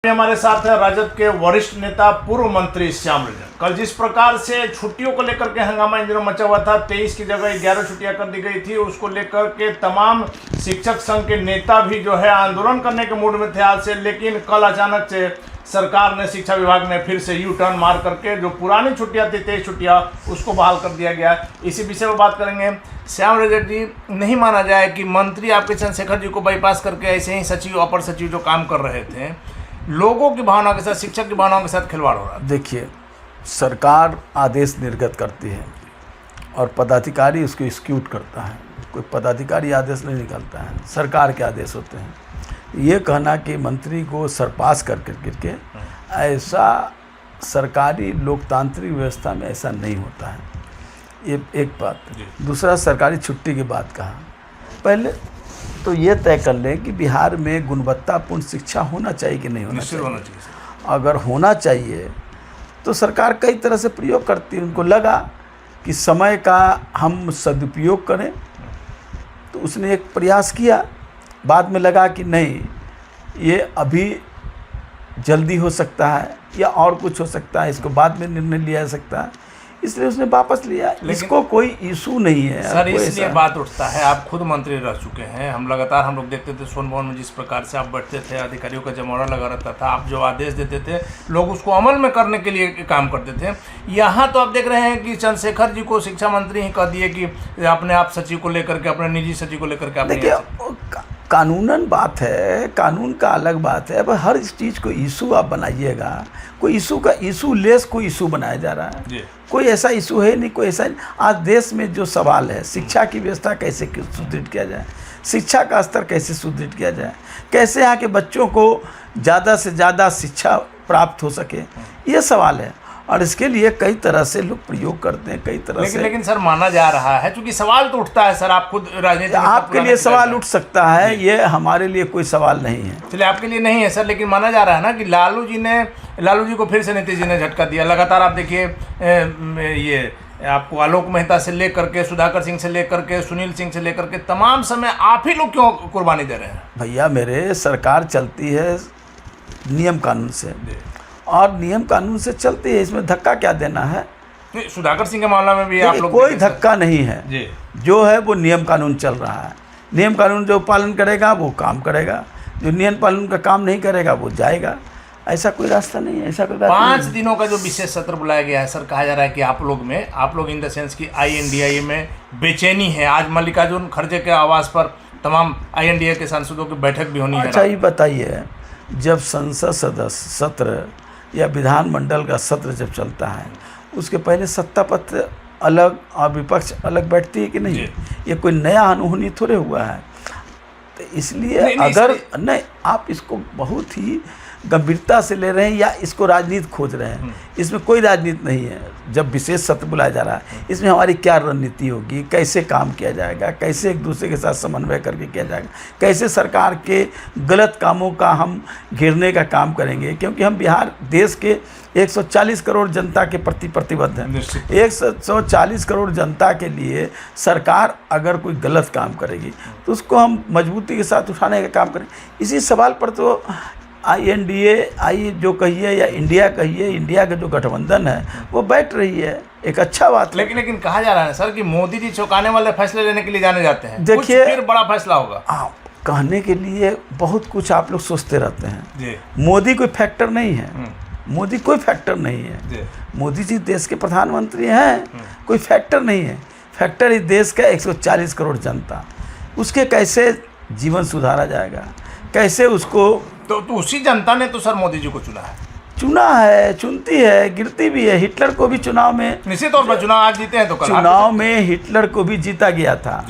हमारे साथ है राजद के वरिष्ठ नेता पूर्व मंत्री श्याम रजक। कल जिस प्रकार से छुट्टियों को लेकर के हंगामा इन दिनों मचा हुआ था, 23 की जगह 11 छुट्टियां कर दी गई थी, उसको लेकर के तमाम शिक्षक संघ के नेता भी जो है आंदोलन करने के मूड में थे आज से। लेकिन कल अचानक से सरकार ने, शिक्षा विभाग ने फिर से यू टर्न मार करके जो पुरानी छुट्टियां थी 23 छुट्टियां, उसको बहाल कर दिया गया। इसी विषय पर बात करेंगे। श्याम रजक जी, नहीं माना जाए कि मंत्री आपके चंद्रशेखर जी को बाईपास करके ऐसे ही सचिव, अपर सचिव जो काम कर रहे थे, लोगों की भावना के साथ, शिक्षक की भावनाओं के साथ खिलवाड़ हो रहा है। देखिए, सरकार आदेश निर्गत करती है और पदाधिकारी उसको एग्जीक्यूट करता है। कोई पदाधिकारी आदेश नहीं निकालता है, सरकार के आदेश होते हैं। ये कहना कि मंत्री को सरपास करके ऐसा सरकारी लोकतांत्रिक व्यवस्था में ऐसा नहीं होता है। ये एक बात। दूसरा, सरकारी छुट्टी की बात कहा। पहले तो ये तय कर लें कि बिहार में गुणवत्तापूर्ण शिक्षा होना चाहिए कि नहीं होना चाहिए। अगर होना चाहिए तो सरकार कई तरह से प्रयोग करती है। उनको लगा कि समय का हम सदुपयोग करें तो उसने एक प्रयास किया। बाद में लगा कि नहीं, ये अभी जल्दी हो सकता है या और कुछ हो सकता है, इसको बाद में निर्णय लिया जा सकता है, इसलिए उसने वापस लिया। इसको कोई इशू नहीं है सर। इसलिए बात उठता है, आप खुद मंत्री रह चुके हैं। हम लगातार हम लोग देखते थे सोन भवन में जिस प्रकार से आप बैठते थे, अधिकारियों का जमावड़ा लगा रहता था, आप जो आदेश देते थे लोग उसको अमल में करने के लिए काम करते थे। यहाँ तो आप देख रहे हैं कि चंद्रशेखर जी को शिक्षा मंत्री ही कह दिए कि अपने आप सचिव को लेकर के, अपने निजी सचिव को लेकर के। देखिए, कानूनन बात है, कानून का अलग बात है। अब हर इस चीज़ को इशू आप बनाइएगा, कोई इशू का इशू लेस कोई इशू बनाया जा रहा है। कोई ऐसा इशू है नहीं, कोई ऐसा नहीं। आज देश में जो सवाल है, शिक्षा की व्यवस्था कैसे सुदृढ़ किया जाए, शिक्षा का स्तर कैसे सुदृढ़ किया जाए, कैसे यहाँ के बच्चों को ज़्यादा से ज़्यादा शिक्षा प्राप्त हो सके, ये सवाल है। और इसके लिए कई तरह से लोग प्रयोग करते हैं, कई तरह से। लेकिन सर, माना जा रहा है, क्योंकि सवाल तो उठता है सर, आप खुद राजनीति में आपके लिए सवाल उठ सकता है, ये हमारे लिए कोई सवाल नहीं है। चलिए, आपके लिए नहीं है सर, लेकिन माना जा रहा है ना कि लालू जी को फिर से नीतीश जी ने झटका दिया। लगातार आप देखिए, ये आपको आलोक मेहता से लेकर के, सुधाकर सिंह से लेकर के, सुनील सिंह से लेकर के, तमाम समय आप ही लोग क्यों कुर्बानी दे रहे हैं? भैया मेरे, सरकार चलती है नियम कानून से, और नियम कानून से चलती है। इसमें धक्का क्या देना है? सुधाकर सिंह के मामला में भी आप लोग, कोई धक्का नहीं है जी। जो है वो नियम कानून चल रहा है। नियम कानून जो पालन करेगा वो काम करेगा, जो नियम कानून का काम नहीं करेगा वो जाएगा। ऐसा कोई रास्ता नहीं है, ऐसा कोई बात। 5 दिनों का जो विशेष सत्र बुलाया गया है सर, कहा जा रहा है कि आप लोग इन द सेंस की INDIA में बेचैनी है। आज मल्लिकार्जुन खड़गे के आवास पर तमाम INDIA के सांसदों की बैठक भी होनी है। अच्छा, ये बताइए, जब संसद सदस्य सत्र या विधानमंडल का सत्र जब चलता है, उसके पहले सत्ता पक्ष अलग और विपक्ष अलग बैठती है कि नहीं? ये कोई नया अनहोनी थोड़े हुआ है। तो इसलिए नहीं, आप इसको बहुत ही गंभीरता से ले रहे हैं या इसको राजनीति खोज रहे हैं। इसमें कोई राजनीति नहीं है। जब विशेष सत्र बुलाया जा रहा है, इसमें हमारी क्या रणनीति होगी, कैसे काम किया जाएगा, कैसे एक दूसरे के साथ समन्वय करके किया जाएगा, कैसे सरकार के गलत कामों का हम घेरने का काम करेंगे। क्योंकि हम बिहार देश के 140 करोड़ जनता के प्रति प्रतिबद्ध हैं। 140 करोड़ जनता के लिए सरकार अगर कोई गलत काम करेगी तो उसको हम मजबूती के साथ उठाने का काम करें। इसी सवाल पर तो INDIA जो कहिए या इंडिया कहिए, इंडिया का जो गठबंधन है वो बैठ रही है। एक अच्छा बात। लेकिन कहा जा रहा है सर कि मोदी जी चौंकाने वाले फैसले लेने के लिए जाने जाते हैं। देखिए, फिर बड़ा फैसला होगा। कहने के लिए बहुत कुछ आप लोग सोचते रहते हैं। मोदी कोई फैक्टर नहीं है, मोदी कोई फैक्टर नहीं है। मोदी जी देश के प्रधानमंत्री हैं, कोई फैक्टर नहीं है। फैक्टर इस देश का 140 करोड़ जनता, उसके कैसे जीवन सुधारा जाएगा, कैसे उसको। तो उसी जनता ने तो सर मोदी जी को चुना है, चुनती है, गिरती भी है। हिटलर को भी चुनाव में, निश्चित तौर पर चुनाव आज जीते हैं तो चुनाव में हिटलर को भी जीता गया था।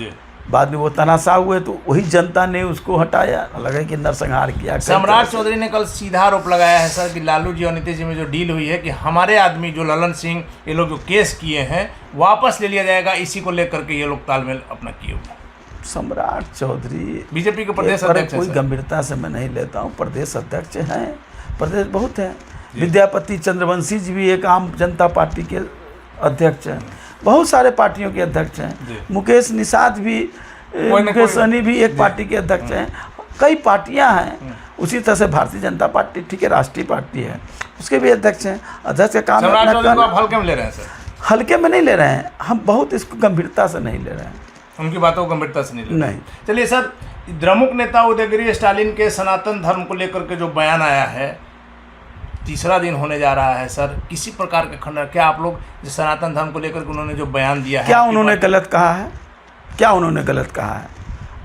बाद में वो तनाशा हुए तो वही जनता ने उसको हटाया, लगा कि नरसंहार किया। सम्राट चौधरी ने कल सीधा आरोप लगाया है सर कि लालू जी और नीतीश जी में जो डील हुई है कि हमारे आदमी जो ललन सिंह, ये लोग जो केस किए हैं वापस ले लिया जाएगा, इसी को लेकर के ये लोग तालमेल अपना किए हुए। सम्राट चौधरी बीजेपी के प्रदेश अध्यक्ष, कोई गंभीरता से मैं नहीं लेता हूँ। प्रदेश अध्यक्ष हैं, प्रदेश बहुत हैं। विद्यापति चंद्रवंशी जी भी एक आम जनता पार्टी के अध्यक्ष हैं, बहुत सारे पार्टियों के अध्यक्ष हैं। मुकेश निषाद भी, मुकेश सहनी भी एक पार्टी के अध्यक्ष हैं। कई पार्टियां हैं, उसी तरह से भारतीय जनता पार्टी ठीक है राष्ट्रीय पार्टी है, उसके भी अध्यक्ष हैं। अध्यक्ष का काम है सम्राट अपना चौधरी को आप करना। हल्के में ले रहे हैं सर? हल्के में नहीं ले रहे हैं हम, बहुत इसको गंभीरता से नहीं ले रहे हैं, उनकी बातों को गंभीरता से नहीं ले रहे। नहीं। चलिए सर, द्रमुक नेता उदयगिरी स्टालिन के सनातन धर्म को लेकर के जो बयान आया है, तीसरा दिन होने जा रहा है सर, किसी प्रकार का खंडन, क्या आप लोग जो सनातन धर्म को लेकर के उन्होंने जो बयान दिया है, क्या उन्होंने गलत कहा है? क्या उन्होंने गलत कहा है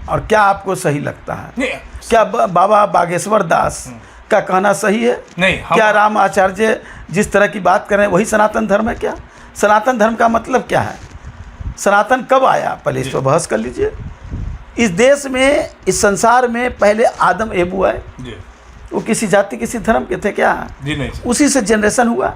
और क्या आपको सही लगता है? नहीं, क्या बाबा बागेश्वर दास का कहना सही है? नहीं, क्या राम आचार्य जिस तरह की बात कर रहे हैं वही सनातन धर्म है? क्या सनातन धर्म का मतलब क्या है? सनातन कब आया, पहले इस पर बहस कर लीजिए। इस देश में, इस संसार में पहले आदम एबू आए, वो किसी जाति किसी धर्म के थे क्या? जी नहीं सर। उसी से जनरेशन हुआ।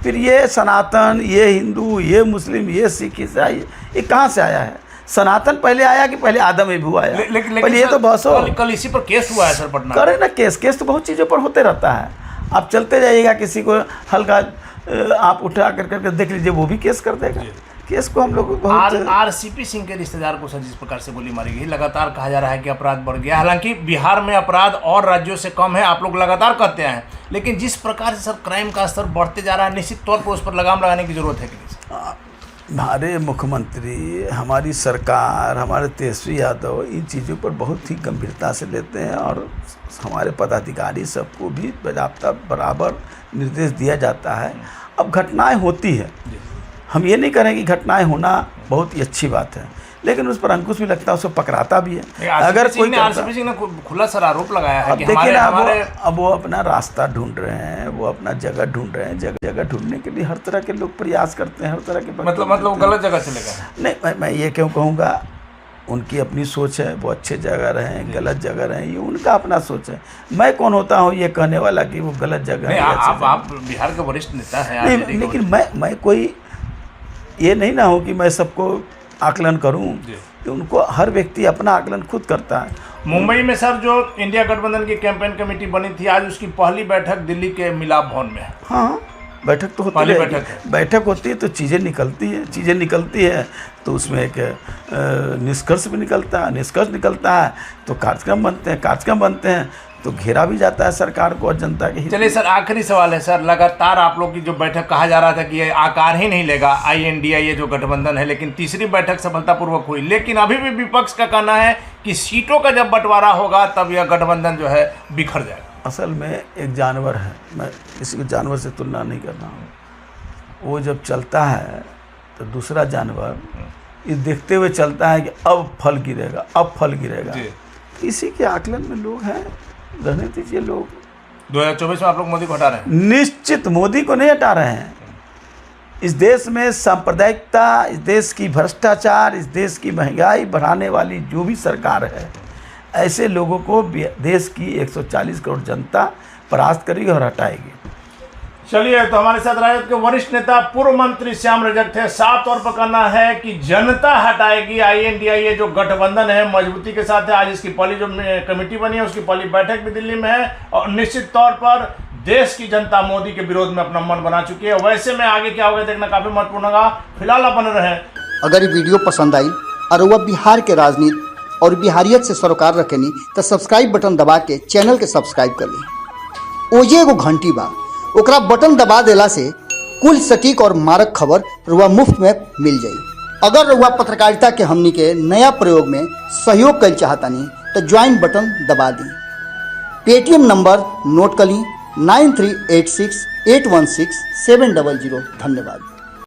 फिर ये सनातन, ये हिंदू, ये मुस्लिम, ये सिख, ईसाई, ये कहाँ से आया है? सनातन पहले आया कि पहले आदम एबू आया? पहले ये तो बहस हो। कल इसी पर केस हुआ है सर पटना। करे ना केस तो बहुत चीज़ों पर होते रहता है। आप चलते जाइएगा, किसी को हल्का आप उठा करके देख लीजिए, वो भी केस कर देगा। केस को हम लोग बहुत आरसीपी सिंह के रिश्तेदार को सर जिस प्रकार से गोली मारी गई, लगातार कहा जा रहा है कि अपराध बढ़ गया। हालांकि बिहार में अपराध और राज्यों से कम है, आप लोग लगातार कहते हैं, लेकिन जिस प्रकार से सर क्राइम का स्तर बढ़ते जा रहा है, निश्चित तौर पर उस पर लगाम लगाने की जरूरत है कि नहीं सर? हमारे मुख्यमंत्री, हमारी सरकार, हमारे तेजस्वी यादव इन चीज़ों पर बहुत ही गंभीरता से लेते हैं और हमारे पदाधिकारी सबको भी बाकायदा बराबर निर्देश दिया जाता है। अब घटनाएं होती है, हम ये नहीं कह रहे कि घटनाएं होना बहुत ही अच्छी बात है, लेकिन उस पर अंकुश भी लगता है, उसको पकड़ाता भी है। अगर कोई आरसीपी सिंह ने खुला सर आरोप लगाया है अब कि देखिए ना, हमारे अब वो अपना रास्ता ढूंढ रहे हैं, वो अपना जगह ढूंढ रहे हैं। जगह ढूंढने के लिए हर तरह के लोग प्रयास करते हैं, हर तरह के मतलब गलत जगह चले गए। नहीं, मैं ये क्यों कहूँगा, उनकी अपनी सोच है, वो अच्छे जगह रहें, गलत जगह रहें, ये उनका अपना सोच है। मैं कौन होता हूँ ये कहने वाला कि वो गलत जगह है? आप बिहार के वरिष्ठ नेता हैं। नहीं, लेकिन मैं कोई ये नहीं ना हूँ कि मैं सबको आकलन करूँ, कि उनको हर व्यक्ति अपना आकलन खुद करता है। मुंबई में सर जो इंडिया गठबंधन की कैंपेन कमेटी बनी थी, आज उसकी पहली बैठक दिल्ली के मिलाप भवन में है। हाँ, बैठक तो होती है, बैठक होती है तो चीज़ें निकलती है तो उसमें एक निष्कर्ष भी निकलता है, निष्कर्ष निकलता है तो कार्यक्रम बनते हैं तो घेरा भी जाता है सरकार को और जनता के हित। चलिए सर, आखिरी सवाल है सर, लगातार आप लोग की जो बैठक कहा जा रहा था कि ये आकार ही नहीं लेगा INDA जो गठबंधन है, लेकिन तीसरी बैठक सफलतापूर्वक हुई, लेकिन अभी भी विपक्ष का कहना है कि सीटों का जब बंटवारा होगा तब यह गठबंधन जो है बिखर जाएगा। असल में एक जानवर है, मैं किसी को जानवर से तुलना नहीं कर रहा हूँ, वो जब चलता है तो दूसरा जानवर ये देखते हुए चलता है कि अब फल गिरेगा। इसी के आकलन में लोग हैं, रहने दीजिए। लोग 2024 में आप लोग मोदी को हटा रहे हैं? निश्चित मोदी को नहीं हटा रहे हैं। इस देश में सांप्रदायिकता, इस देश की भ्रष्टाचार, इस देश की महंगाई बढ़ाने वाली जो भी सरकार है, ऐसे लोगों को देश की 140 करोड़ जनता परास्त करेगी और हटाएगी। चलिए, तो हमारे साथ राजद के वरिष्ठ नेता पूर्व मंत्री श्याम रजक थे। साफ तौर पर कहना है कि जनता हटाएगी INDA जो गठबंधन है, मजबूती के साथ है। आज इसकी पहली जो कमेटी बनी है उसकी पहली बैठक भी दिल्ली में है और निश्चित तौर पर देश की जनता मोदी के विरोध में अपना मन बना चुकी है। वैसे में आगे क्या होगा देखना काफी महत्वपूर्ण होगा। फिलहाल आप बने रहें। अगर ये वीडियो पसंद आई और वह बिहार के राजनीति और बिहारियत से सरोकार रखेनी तो सब्सक्राइब बटन दबा के चैनल के सब्सक्राइब कर ली। ओजे एगो घंटी बा, ओकरा बटन दबा देला से कुल सटीक और मारक खबर रुआ मुफ्त में मिल जाई। अगर रुआ पत्रकारिता के हमनी के नया प्रयोग में सहयोग कर चाहतानी तो ज्वाइन बटन दबा दी। पेटीएम नंबर नोट कर ली 9386816700। धन्यवाद।